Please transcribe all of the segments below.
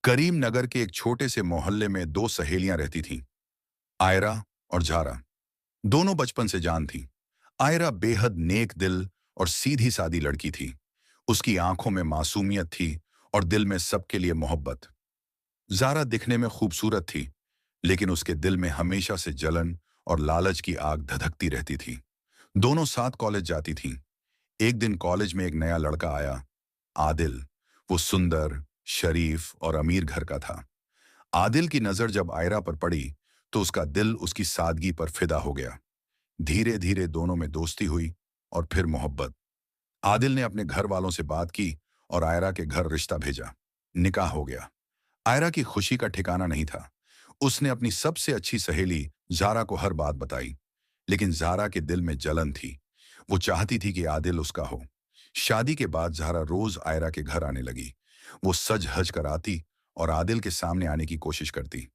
करीम नगर के एक छोटे से मोहल्ले में दो सहेलियां रहती थीं, आयरा और झारा। दोनों बचपन से जान थीं। आयरा बेहद नेक दिल और सीधी सादी लड़की थी। उसकी आंखों में मासूमियत थी और दिल में सबके लिए मोहब्बत। जारा दिखने में खूबसूरत थी, लेकिन उसके दिल में हमेशा से जलन और लालच की आग धधकती रहती थी। दोनों साथ कॉलेज जाती थीं। एक दिन कॉलेज में एक नया लड़का आया, आदिल। वो सुंदर, शरीफ और अमीर घर का था। आदिल की नजर जब आयरा पर पड़ी तो उसका दिल उसकी सादगी पर फिदा हो गया। धीरे धीरे दोनों में दोस्ती हुई और फिर मोहब्बत। आदिल ने अपने घर वालों से बात की और आयरा के घर रिश्ता भेजा। निकाह हो गया। आयरा की खुशी का ठिकाना नहीं था। उसने अपनी सबसे अच्छी सहेली जारा को हर बात बताई, लेकिन जारा के दिल में जलन थी। वो चाहती थी कि आदिल उसका हो। शादी के बाद जारा रोज आयरा के घर आने लगी। वो सज हज कर आती और आदिल के सामने आने की कोशिश करती।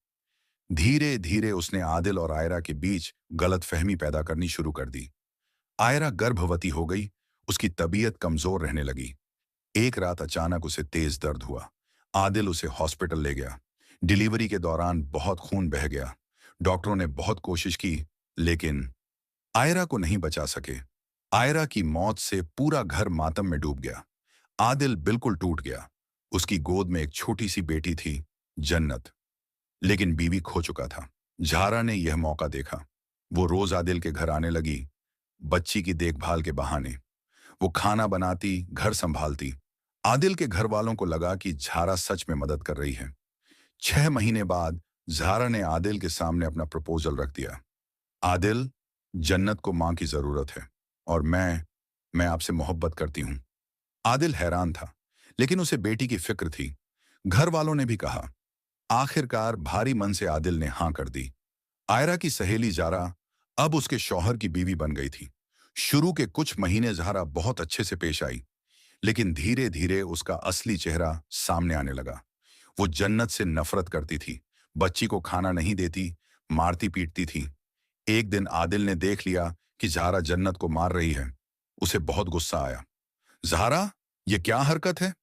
धीरे धीरे उसने आदिल और आयरा के बीच गलतफहमी पैदा करनी शुरू कर दी। आयरा गर्भवती हो गई। उसकी तबीयत कमजोर रहने लगी। एक रात अचानक उसे तेज दर्द हुआ। आदिल उसे हॉस्पिटल ले गया। डिलीवरी के दौरान बहुत खून बह गया। डॉक्टरों ने बहुत कोशिश की, लेकिन आयरा को नहीं बचा सके। आयरा की मौत से पूरा घर मातम में डूब गया। आदिल बिल्कुल टूट गया। उसकी गोद में एक छोटी सी बेटी थी, जन्नत, लेकिन बीवी खो चुका था। झारा ने यह मौका देखा। वो रोज आदिल के घर आने लगी, बच्ची की देखभाल के बहाने। वो खाना बनाती, घर संभालती। आदिल के घर वालों को लगा कि झारा सच में मदद कर रही है। 6 महीने बाद झारा ने आदिल के सामने अपना प्रपोजल रख दिया। आदिल, जन्नत को मां की जरूरत है और मैं आपसे मोहब्बत करती हूं। आदिल हैरान था, लेकिन उसे बेटी की फिक्र थी। घर वालों ने भी कहा। आखिरकार भारी मन से आदिल ने हां कर दी। आयरा की सहेली जारा अब उसके शौहर की बीवी बन गई थी। शुरू के कुछ महीने जारा बहुत अच्छे से पेश आई, लेकिन धीरे धीरे उसका असली चेहरा सामने आने लगा। वो जन्नत से नफरत करती थी, बच्ची को खाना नहीं देती, मारती पीटती थी। एक दिन आदिल ने देख लिया कि जारा जन्नत को मार रही है। उसे बहुत गुस्सा आया। ज़ारा, ये क्या हरकत है?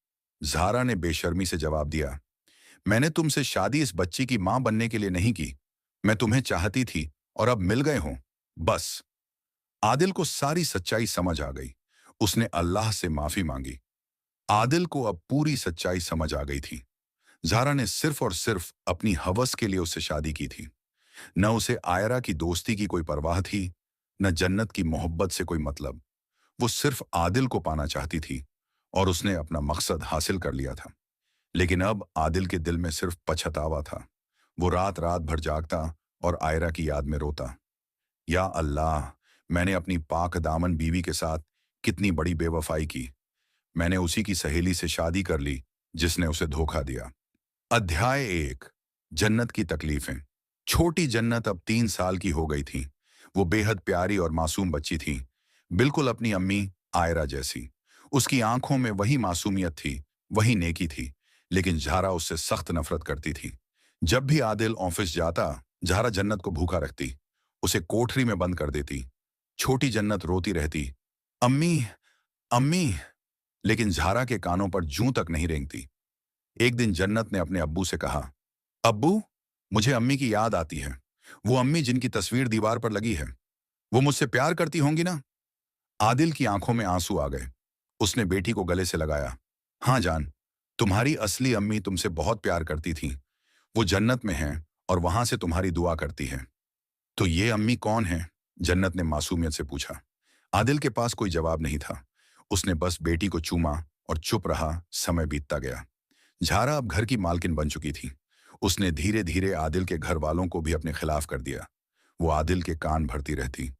ज़ारा ने बेशर्मी से जवाब दिया, मैंने तुमसे शादी इस बच्ची की मां बनने के लिए नहीं की। मैं तुम्हें चाहती थी और अब मिल गए हो, बस। आदिल को सारी सच्चाई समझ आ गई। उसने अल्लाह से माफी मांगी। आदिल को अब पूरी सच्चाई समझ आ गई थी। ज़ारा ने सिर्फ और सिर्फ अपनी हवस के लिए उससे शादी की थी। न उसे आयरा की दोस्ती की कोई परवाह थी, न जन्नत की मोहब्बत से कोई मतलब। वो सिर्फ आदिल को पाना चाहती थी और उसने अपना मकसद हासिल कर लिया था। लेकिन अब आदिल के दिल में सिर्फ पछतावा था। वो रात रात भर जागता और आयरा की याद में रोता। या अल्लाह, मैंने अपनी पाक दामन बीवी के साथ कितनी बड़ी बेवफाई की। मैंने उसी की सहेली से शादी कर ली जिसने उसे धोखा दिया। अध्याय 1, जन्नत की तकलीफें। छोटी जन्नत अब 3 साल की हो गई थी। वो बेहद प्यारी और मासूम बच्ची थी, बिल्कुल अपनी अम्मी आयरा जैसी। उसकी आंखों में वही मासूमियत थी, वही नेकी थी, लेकिन झारा उससे सख्त नफरत करती थी। जब भी आदिल ऑफिस जाता, झारा जन्नत को भूखा रखती, उसे कोठरी में बंद कर देती। छोटी जन्नत रोती रहती, अम्मी, अम्मी, लेकिन झारा के कानों पर जूं तक नहीं रेंगती। एक दिन जन्नत ने अपने अब्बू से कहा, अब्बू, मुझे अम्मी की याद आती है। वो अम्मी जिनकी तस्वीर दीवार पर लगी है। वो मुझसे प्यार करती होंगी ना? आदिल की आंखों में आंसू आ गए। उसने बेटी को गले से लगाया। हाँ जान, तुम्हारी असली अम्मी तुमसे बहुत प्यार करती थी। वो जन्नत में हैं और वहां से तुम्हारी दुआ करती है। तो ये अम्मी कौन है? जन्नत ने मासूमियत से पूछा। आदिल के पास कोई जवाब नहीं था। उसने बस बेटी को चूमा और चुप रहा। समय बीतता गया। झारा अब घर की मालकिन बन चुकी थी। उसने धीरे धीरे आदिल के घर वालों को भी अपने खिलाफ कर दिया। वो आदिल के कान भरती रहती।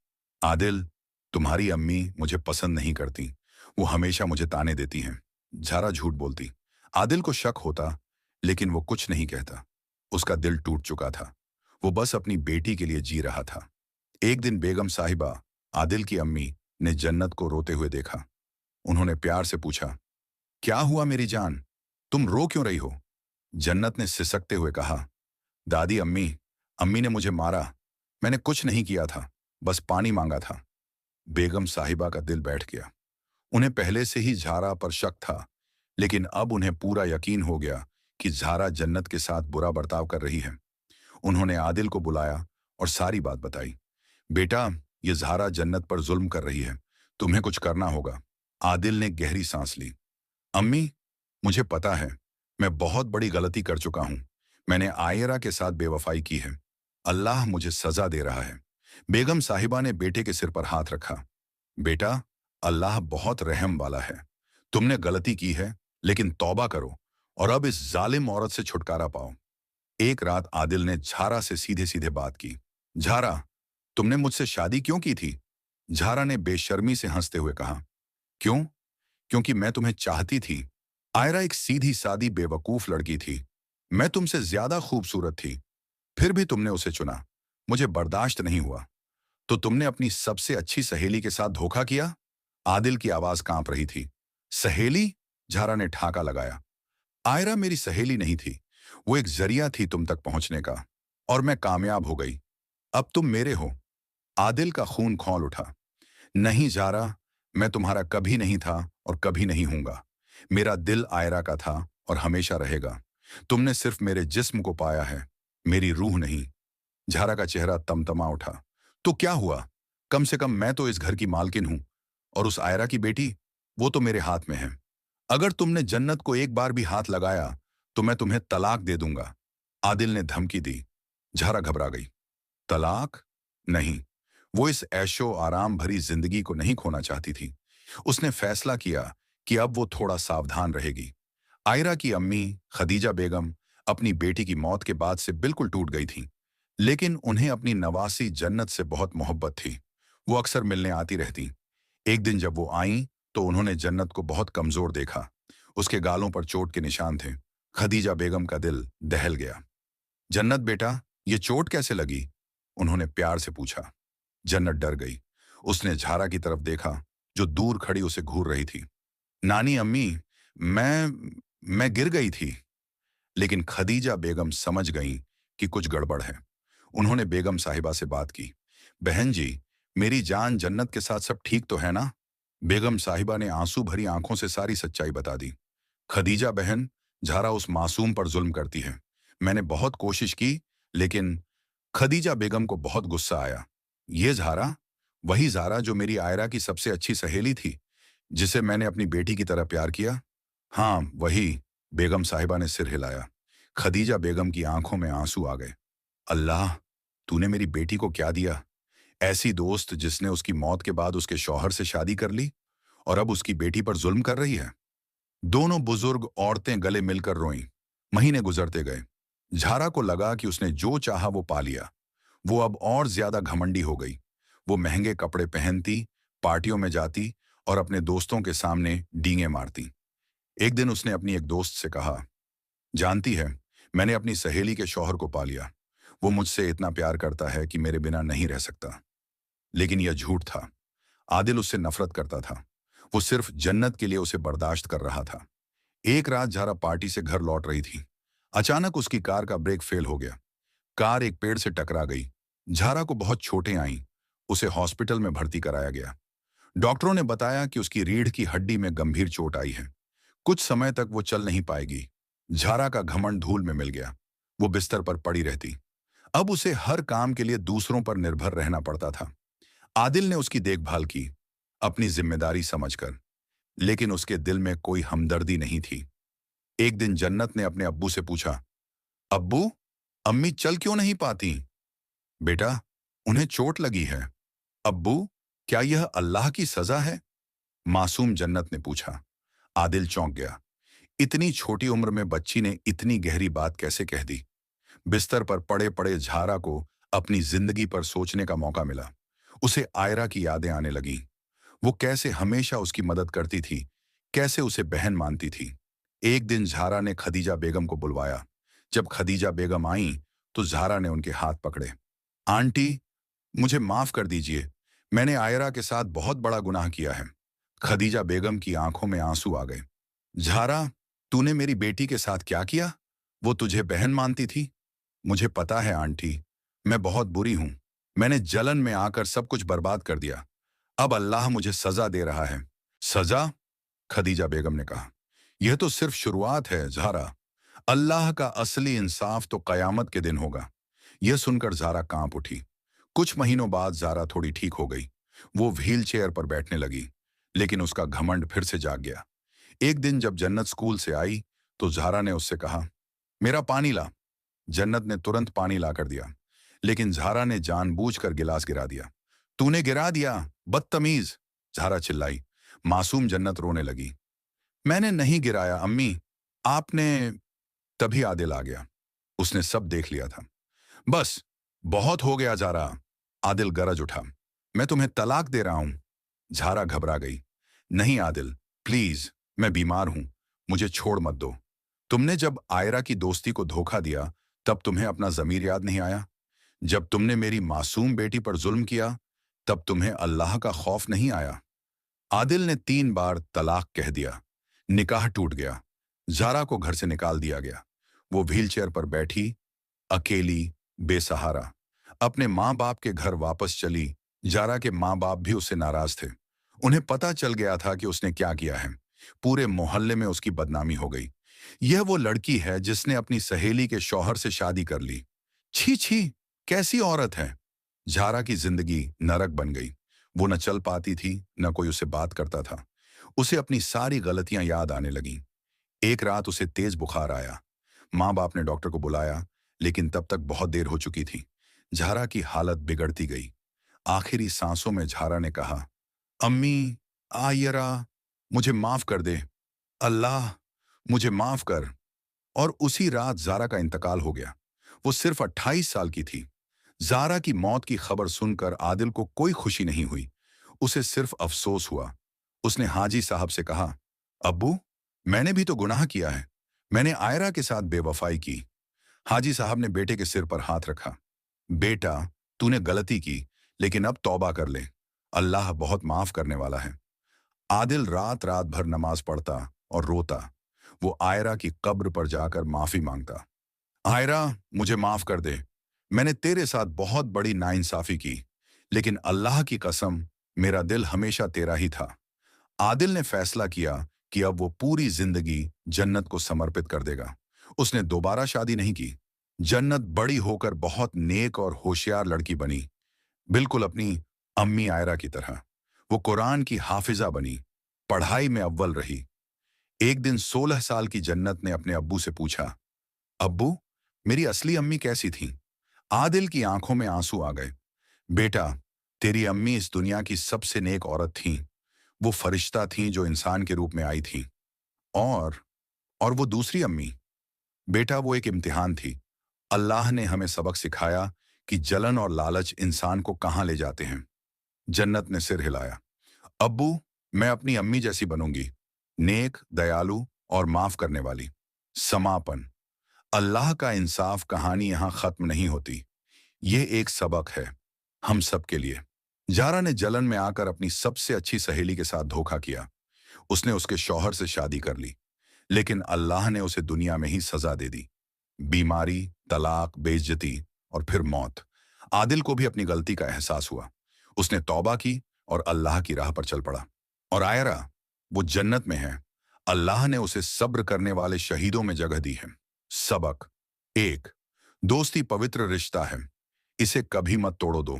आदिल, तुम्हारी अम्मी मुझे पसंद नहीं करती। वो हमेशा मुझे ताने देती हैं। झारा झूठ बोलती। आदिल को शक होता, लेकिन वो कुछ नहीं कहता। उसका दिल टूट चुका था। वो बस अपनी बेटी के लिए जी रहा था। एक दिन बेगम साहिबा, आदिल की अम्मी, ने जन्नत को रोते हुए देखा। उन्होंने प्यार से पूछा, क्या हुआ मेरी जान? तुम रो क्यों रही हो? जन्नत ने सिसकते हुए कहा, दादी, अम्मी अम्मी ने मुझे मारा। मैंने कुछ नहीं किया था, बस पानी मांगा था। बेगम साहिबा का दिल बैठ गया। उन्हें पहले से ही झारा पर शक था, लेकिन अब उन्हें पूरा यकीन हो गया कि झारा जन्नत के साथ बुरा बर्ताव कर रही है। उन्होंने आदिल को बुलाया और सारी बात बताई। बेटा, ये झारा जन्नत पर जुल्म कर रही है, तुम्हें कुछ करना होगा। आदिल ने गहरी सांस ली। अम्मी, मुझे पता है, मैं बहुत बड़ी गलती कर चुका हूं। मैंने आयरा के साथ बेवफाई की है। अल्लाह मुझे सजा दे रहा है। बेगम साहिबा ने बेटे के सिर पर हाथ रखा। बेटा, अल्लाह बहुत रहम वाला है। तुमने गलती की है, लेकिन तौबा करो और अब इस जालिम औरत से छुटकारा पाओ। एक रात आदिल ने झारा से सीधे सीधे बात की। झारा, तुमने मुझसे शादी क्यों की थी? झारा ने बेशर्मी से हंसते हुए कहा। क्यों? क्योंकि मैं तुम्हें चाहती थी। आयरा एक सीधी सादी बेवकूफ लड़की थी। मैं तुमसे ज्यादा खूबसूरत थी, फिर भी तुमने उसे चुना। मुझे बर्दाश्त नहीं हुआ। तो तुमने अपनी सबसे अच्छी सहेली के साथ धोखा किया? आदिल की आवाज कांप रही थी। सहेली? झारा ने ठाका लगाया। आयरा मेरी सहेली नहीं थी। वो एक जरिया थी तुम तक पहुंचने का, और मैं कामयाब हो गई। अब तुम मेरे हो। आदिल का खून खौल उठा। नहीं जारा, मैं तुम्हारा कभी नहीं था और कभी नहीं हूंगा। मेरा दिल आयरा का था और हमेशा रहेगा। तुमने सिर्फ मेरे जिस्म को पाया है, मेरी रूह नहीं। झारा का चेहरा तमतमा उठा। तो क्या हुआ? कम से कम मैं तो इस घर की मालकिन हूं, और उस आयरा की बेटी, वो तो मेरे हाथ में है। अगर तुमने जन्नत को एक बार भी हाथ लगाया तो मैं तुम्हें तलाक दे दूंगा। आदिल ने धमकी दी। झारा घबरा गई। तलाक? नहीं। वो इस ऐशो आराम भरी जिंदगी को नहीं खोना चाहती थी। उसने फैसला किया कि अब वो थोड़ा सावधान रहेगी। आयरा की अम्मी खदीजा बेगम अपनी बेटी की मौत के बाद से बिल्कुल टूट गई थी, लेकिन उन्हें अपनी नवासी जन्नत से बहुत मोहब्बत थी। वो अक्सर मिलने आती रहती। एक दिन जब वो आईं तो उन्होंने जन्नत को बहुत कमजोर देखा। उसके गालों पर चोट के निशान थे। खदीजा बेगम का दिल दहल गया। जन्नत बेटा, ये चोट कैसे लगी? उन्होंने प्यार से पूछा। जन्नत डर गई। उसने झारा की तरफ देखा, जो दूर खड़ी उसे घूर रही थी। नानी अम्मी, मैं गिर गई थी। लेकिन खदीजा बेगम समझ गईं कि कुछ गड़बड़ है। उन्होंने बेगम साहिबा से बात की। बहन जी, मेरी जान, जन्नत के साथ सब ठीक तो है ना? बेगम साहिबा ने आंसू भरी आंखों से सारी सच्चाई बता दी। खदीजा बहन, झारा उस मासूम पर जुल्म करती है। मैंने बहुत कोशिश की, लेकिन खदीजा बेगम को बहुत गुस्सा आया। ये झारा, वही झारा जो मेरी आयरा की सबसे अच्छी सहेली थी, जिसे मैंने अपनी बेटी की तरह प्यार किया? हाँ, वही। बेगम साहिबा ने सिर हिलाया। खदीजा बेगम की आंखों में आंसू आ गए। अल्लाह, तूने मेरी बेटी को क्या दिया? ऐसी दोस्त जिसने उसकी मौत के बाद उसके शौहर से शादी कर ली और अब उसकी बेटी पर जुल्म कर रही है। दोनों बुजुर्ग औरतें गले मिलकर रोईं। महीने गुजरते गए। झारा को लगा कि उसने जो चाहा वो पा लिया। वो अब और ज्यादा घमंडी हो गई। वो महंगे कपड़े पहनती, पार्टियों में जाती और अपने दोस्तों के सामने डींगे मारती। एक दिन उसने अपनी एक दोस्त से कहा, जानती है, मैंने अपनी सहेली के शौहर को पा लिया। वो मुझसे इतना प्यार करता है कि मेरे बिना नहीं रह सकता। लेकिन यह झूठ था। आदिल उससे नफरत करता था। वो सिर्फ जन्नत के लिए उसे बर्दाश्त कर रहा था। एक रात झारा पार्टी से घर लौट रही थी। अचानक उसकी कार का ब्रेक फेल हो गया। कार एक पेड़ से टकरा गई। झारा को बहुत चोटें आईं। उसे हॉस्पिटल में भर्ती कराया गया। डॉक्टरों ने बताया कि उसकी रीढ़ की हड्डी में गंभीर चोट आई है। कुछ समय तक वो चल नहीं पाएगी। झारा का घमंड धूल में मिल गया। वो बिस्तर पर पड़ी रहती। अब उसे हर काम के लिए दूसरों पर निर्भर रहना पड़ता था। आदिल ने उसकी देखभाल की, अपनी जिम्मेदारी समझकर, लेकिन उसके दिल में कोई हमदर्दी नहीं थी। एक दिन जन्नत ने अपने अब्बू से पूछा, अब्बू, अम्मी चल क्यों नहीं पाती? बेटा, उन्हें चोट लगी है। अब्बू, क्या यह अल्लाह की सजा है? मासूम जन्नत ने पूछा। आदिल चौंक गया। इतनी छोटी उम्र में बच्ची ने इतनी गहरी बात कैसे कह दी? बिस्तर पर पड़े पड़े झारा को अपनी जिंदगी पर सोचने का मौका मिला। उसे आयरा की यादें आने लगीं। वो कैसे हमेशा उसकी मदद करती थी, कैसे उसे बहन मानती थी। एक दिन झारा ने खदीजा बेगम को बुलवाया। जब खदीजा बेगम आईं तो झारा ने उनके हाथ पकड़े। आंटी, मुझे माफ कर दीजिए, मैंने आयरा के साथ बहुत बड़ा गुनाह किया है। खदीजा बेगम की आंखों में आंसू आ गए। झारा, तूने मेरी बेटी के साथ क्या किया? वो तुझे बहन मानती थी। मुझे पता है आंटी, मैं बहुत बुरी हूं। मैंने जलन में आकर सब कुछ बर्बाद कर दिया। अब अल्लाह मुझे सजा दे रहा है। सजा? खदीजा बेगम ने कहा। यह तो सिर्फ शुरुआत है झारा। अल्लाह का असली इंसाफ तो कयामत के दिन होगा। यह सुनकर जारा कांप उठी। कुछ महीनों बाद जारा थोड़ी ठीक हो गई। वो व्हील चेयर पर बैठने लगी, लेकिन उसका घमंड फिर से जाग गया। एक दिन जब जन्नत स्कूल से आई तो जारा ने उससे कहा, मेरा पानी ला। जन्नत ने तुरंत पानी ला कर दिया, लेकिन जारा ने जानबूझकर गिलास गिरा दिया। तूने गिरा दिया, बदतमीज, जारा चिल्लाई। मासूम जन्नत रोने लगी। मैंने नहीं गिराया अम्मी, आपने। तभी आदिल आ गया। उसने सब देख लिया था। बस, बहुत हो गया जारा, आदिल गरज उठा। मैं तुम्हें तलाक दे रहा हूं। झारा घबरा गई। नहीं आदिल, प्लीज, मैं बीमार हूं, मुझे छोड़ मत दो। तुमने जब आयरा की दोस्ती को धोखा दिया तब तुम्हें अपना जमीर याद नहीं आया? जब तुमने मेरी मासूम बेटी पर जुल्म किया तब तुम्हें अल्लाह का खौफ नहीं आया? आदिल ने 3 बार तलाक कह दिया। निकाह टूट गया। जारा को घर से निकाल दिया गया। वो व्हीलचेयर पर बैठी, अकेली, बेसहारा, अपने माँ बाप के घर वापस चली। जारा के माँ बाप भी उससे नाराज थे। उन्हें पता चल गया था कि उसने क्या किया है। पूरे मोहल्ले में उसकी बदनामी हो गई। यह वो लड़की है जिसने अपनी सहेली के शौहर से शादी कर ली। छी छी, कैसी औरत है। जारा की जिंदगी नरक बन गई। वो न चल पाती थी, न कोई उसे बात करता था। उसे अपनी सारी गलतियां याद आने लगीं। एक रात उसे तेज बुखार आया। माँ बाप ने डॉक्टर को बुलाया, लेकिन तब तक बहुत देर हो चुकी थी। झारा की हालत बिगड़ती गई। आखिरी सांसों में झारा ने कहा, अम्मी, आयरा, मुझे माफ कर दे। अल्लाह, मुझे माफ कर। और उसी रात जारा का इंतकाल हो गया। वो सिर्फ 28 साल की थी। जारा की मौत की खबर सुनकर आदिल को कोई खुशी नहीं हुई। उसे सिर्फ अफसोस हुआ। उसने हाजी साहब से कहा, अब्बू, मैंने भी तो गुनाह किया है। मैंने आयरा के साथ बेवफाई की। हाजी साहब ने बेटे के सिर पर हाथ रखा। बेटा, तूने गलती की, लेकिन अब तौबा कर ले। अल्लाह बहुत माफ करने वाला है। आदिल रात रात भर नमाज पढ़ता और रोता। वो आयरा की कब्र पर जाकर माफी मांगता। आयरा, मुझे माफ कर दे। मैंने तेरे साथ बहुत बड़ी नाइंसाफी की, लेकिन अल्लाह की कसम, मेरा दिल हमेशा तेरा ही था। आदिल ने फैसला किया कि अब वो पूरी जिंदगी जन्नत को समर्पित कर देगा। उसने दोबारा शादी नहीं की। जन्नत बड़ी होकर बहुत नेक और होशियार लड़की बनी, बिल्कुल अपनी अम्मी आयरा की तरह। वो कुरान की हाफिजा बनी, पढ़ाई में अव्वल रही। एक दिन 16 साल की जन्नत ने अपने अब्बू से पूछा, अब्बू, मेरी असली अम्मी कैसी थी? आदिल की आंखों में आंसू आ गए। बेटा, तेरी अम्मी इस दुनिया की सबसे नेक औरत थी। वो फरिश्ता थी जो इंसान के रूप में आई थी। और और वो दूसरी अम्मी, बेटा, वो एक इम्तिहान थी। अल्लाह ने हमें सबक सिखाया कि जलन और लालच इंसान को कहां ले जाते हैं। जन्नत ने सिर हिलाया। अब्बू, मैं अपनी अम्मी जैसी बनूंगी, नेक, दयालु और माफ करने वाली। समापन। अल्लाह का इंसाफ कहानी यहां खत्म नहीं होती। ये एक सबक है हम सब के लिए। जारा ने जलन में आकर अपनी सबसे अच्छी सहेली के साथ धोखा किया। उसने उसके शौहर से शादी कर ली, लेकिन अल्लाह ने उसे दुनिया में ही सजा दे दी। बीमारी, तलाक, बेइज्जती और फिर मौत। आदिल को भी अपनी गलती का एहसास हुआ। उसने तौबा की और अल्लाह की राह पर चल पड़ा। और आयरा, वो जन्नत में है। अल्लाह ने उसे सब्र करने वाले शहीदों में जगह दी है। सबक 1, दोस्ती पवित्र रिश्ता है, इसे कभी मत तोड़ो। 2,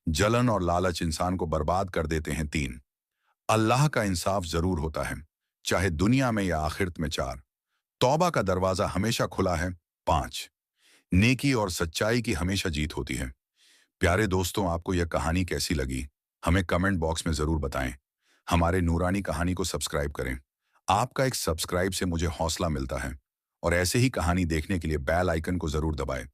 जलन और लालच इंसान को बर्बाद कर देते हैं। 3, अल्लाह का इंसाफ जरूर होता है, चाहे दुनिया में या आखिरत में। 4, तौबा का दरवाजा हमेशा खुला है। 5, नेकी और सच्चाई की हमेशा जीत होती है। प्यारे दोस्तों, आपको यह कहानी कैसी लगी? हमें कमेंट बॉक्स में जरूर बताएं। हमारे नूरानी कहानी को सब्सक्राइब करें। आपका एक सब्सक्राइब से मुझे हौसला मिलता है। और ऐसे ही कहानी देखने के लिए बेल आइकन को जरूर दबाएं।